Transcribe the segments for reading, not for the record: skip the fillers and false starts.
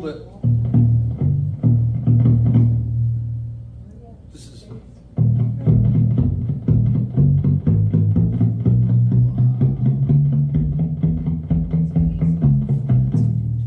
bit. This is.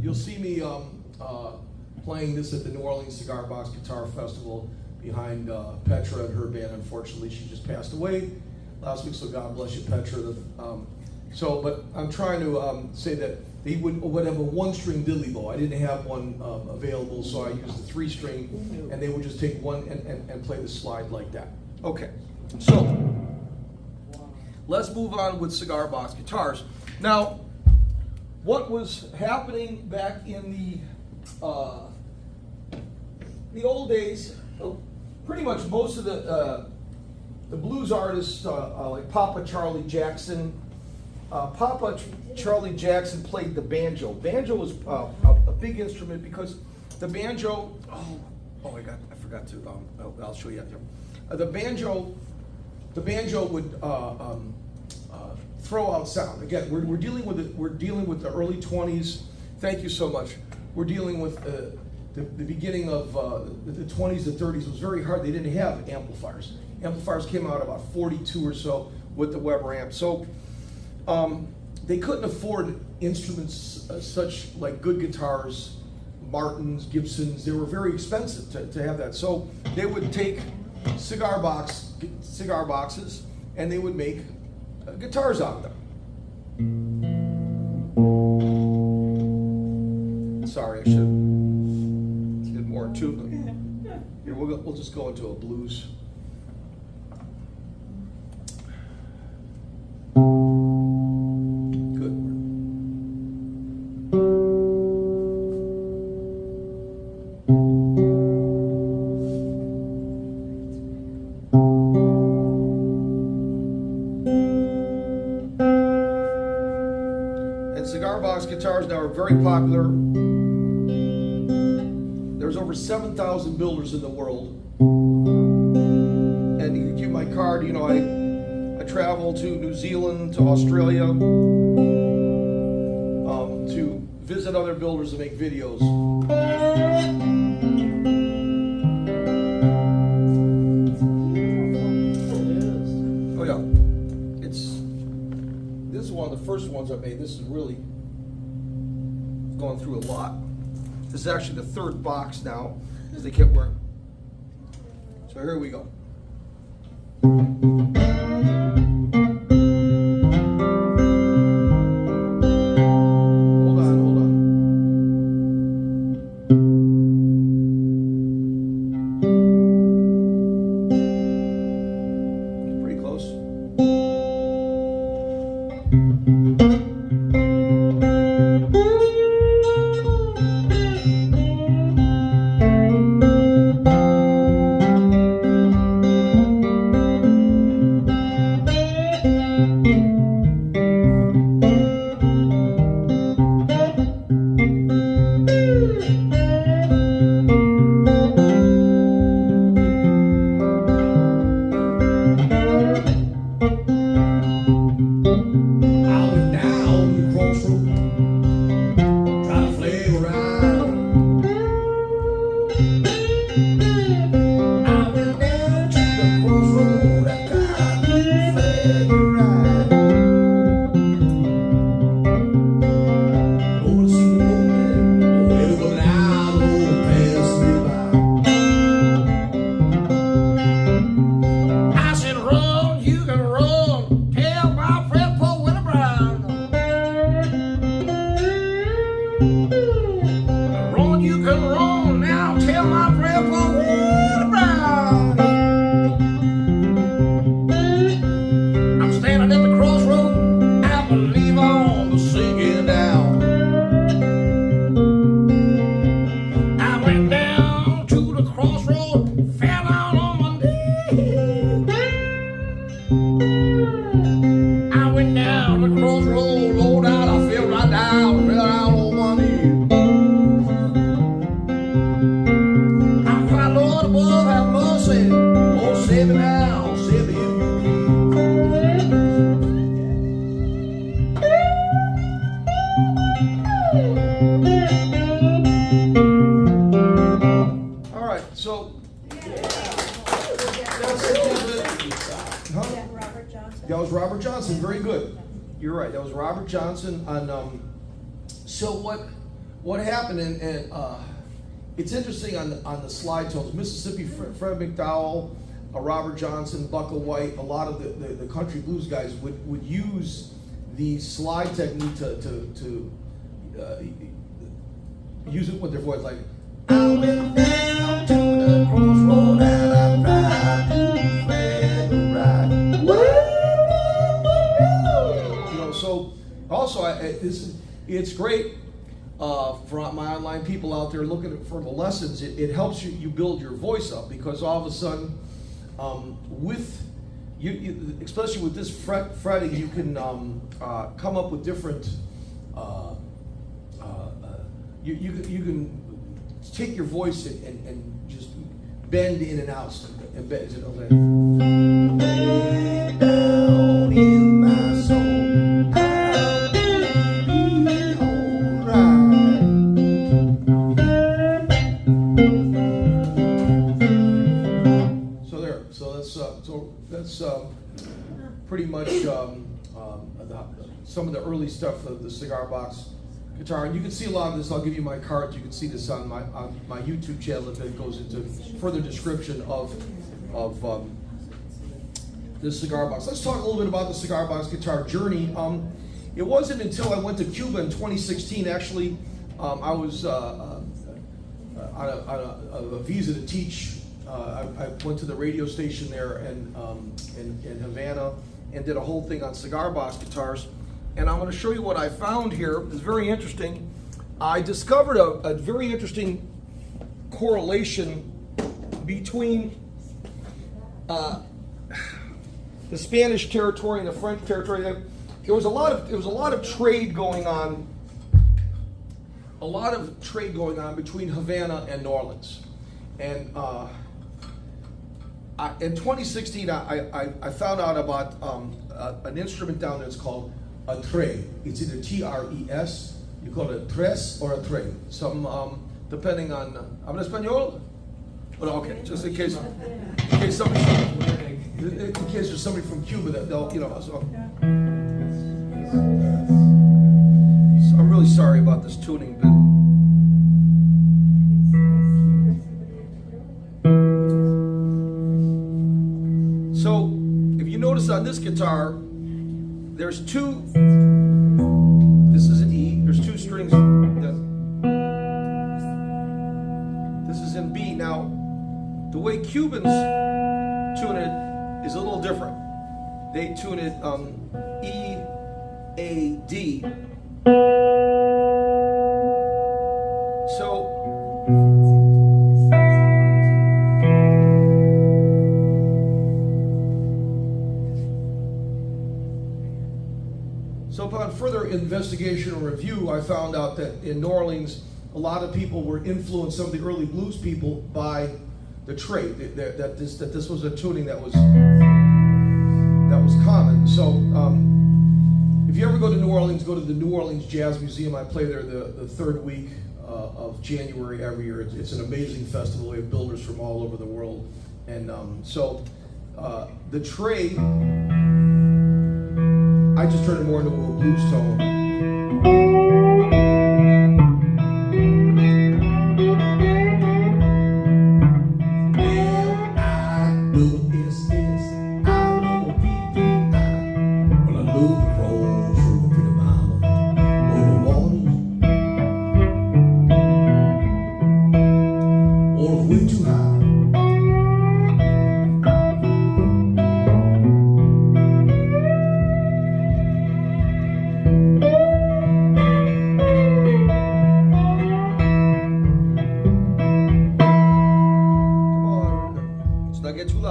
You'll see me playing this at the New Orleans Cigar Box Guitar Festival behind Petra and her band. Unfortunately, she just passed away last week, so God bless you, Petra. But I'm trying to say that they would have a one-string diddly bow. I didn't have one available, so I used the 3-string, and they would just take one and play the slide like that. Okay, so let's move on with cigar box guitars. Now, what was happening back in the old days? Pretty much most of the blues artists, like Papa Charlie Jackson. Charlie Jackson played the banjo. Banjo was a big instrument because the banjo. I forgot to. I'll show you. The banjo would throw out sound. Again, we're dealing with it. We're dealing with the early 20s. Thank you so much. We're dealing with the beginning of the 20s and 30s. It was very hard. They didn't have amplifiers. Amplifiers came out about 42 or so with the Weber amp. So they couldn't afford instruments such like good guitars, Martins, Gibsons. They were very expensive to have that. So they would take cigar boxes and they would make guitars out of them. Sorry, I should get more into them. Here, we'll just go into a blues. Cigar box guitars now are very popular. There's over 7,000 builders in the world. And you can give my card, you know, I travel to New Zealand, to Australia, to visit other builders and make videos. Oh yeah, this is one of the first ones I made. This is really going through a lot. This is actually the third box now, because they kept wearing. So here we go. was Robert Johnson. Very good. You're right. That was Robert Johnson. So what happened? And it's interesting on the slide tones. Mississippi, Fred McDowell, Robert Johnson, Bucka White. A lot of the country blues guys would use the slide technique to use it with their voice, like. I went down to the crossroad and I tried to find the right. You know, so also it's great for my online people out there looking for the lessons. It helps you build your voice up, because all of a sudden, with you especially with this fretting, you can come up with different. You can take your voice and just bend in and out. And bend, okay. Down in my soul, I'll be alright. So that's pretty much some of the early stuff of the Cigar Box Guitar. And you can see a lot of this. I'll give you my cards. You can see this on my YouTube channel that goes into further description of this cigar box. Let's talk a little bit about the Cigar Box Guitar journey. It wasn't until I went to Cuba in 2016. Actually, I was on a visa to teach. I went to the radio station there in Havana and did a whole thing on cigar box guitars. And I'm going to show you what I found here. It's very interesting. I discovered a very interesting correlation between the Spanish territory and the French territory. There was a lot of trade going on. A lot of trade going on between Havana and New Orleans. And in 2016, I found out about an instrument down there. It's called a tre. It's either T-R-E-S. You call it a tres or a tre. Some depending on. ¿Habla español? Well, okay, just in case there's somebody from Cuba that they'll, you know. So I'm really sorry about this tuning bit. So, if you notice on this guitar, there's two, this is an E, there's two strings, this is in B. Now, the way Cubans tune it is a little different. They tune it E, A, D. So upon further investigation and review, I found out that in New Orleans, a lot of people were influenced, some of the early blues people, by the trade. That this was a tuning that was common. So if you ever go to New Orleans, go to the New Orleans Jazz Museum. I play there the third week of January every year. It's an amazing festival. We have builders from all over the world, and so the trade. I just turned it more into a blues tone.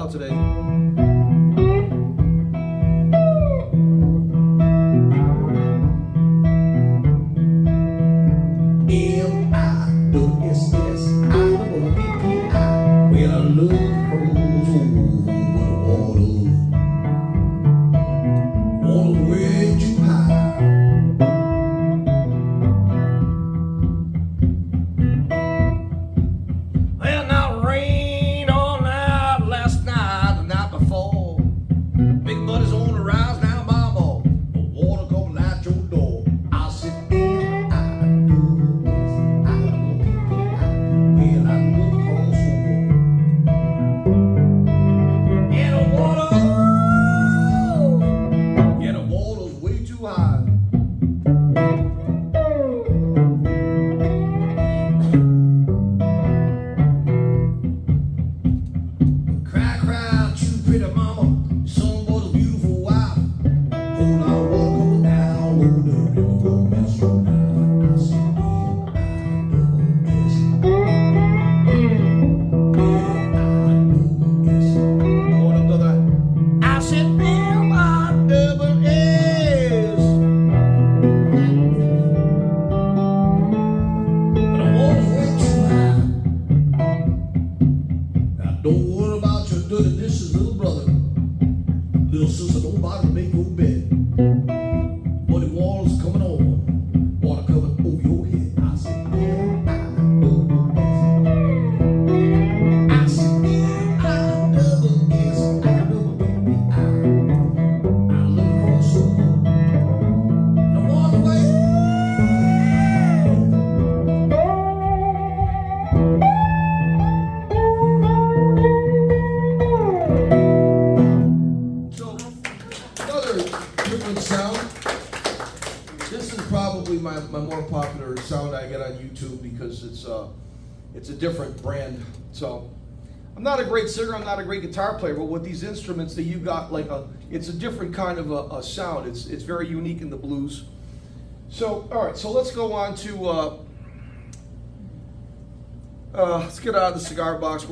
Today. it's a different brand. So I'm not a great singer, I'm not a great guitar player, but with these instruments that you got, it's a different kind of a sound. It's very unique in the blues. So, all right, so let's go on to, let's get out of the cigar box.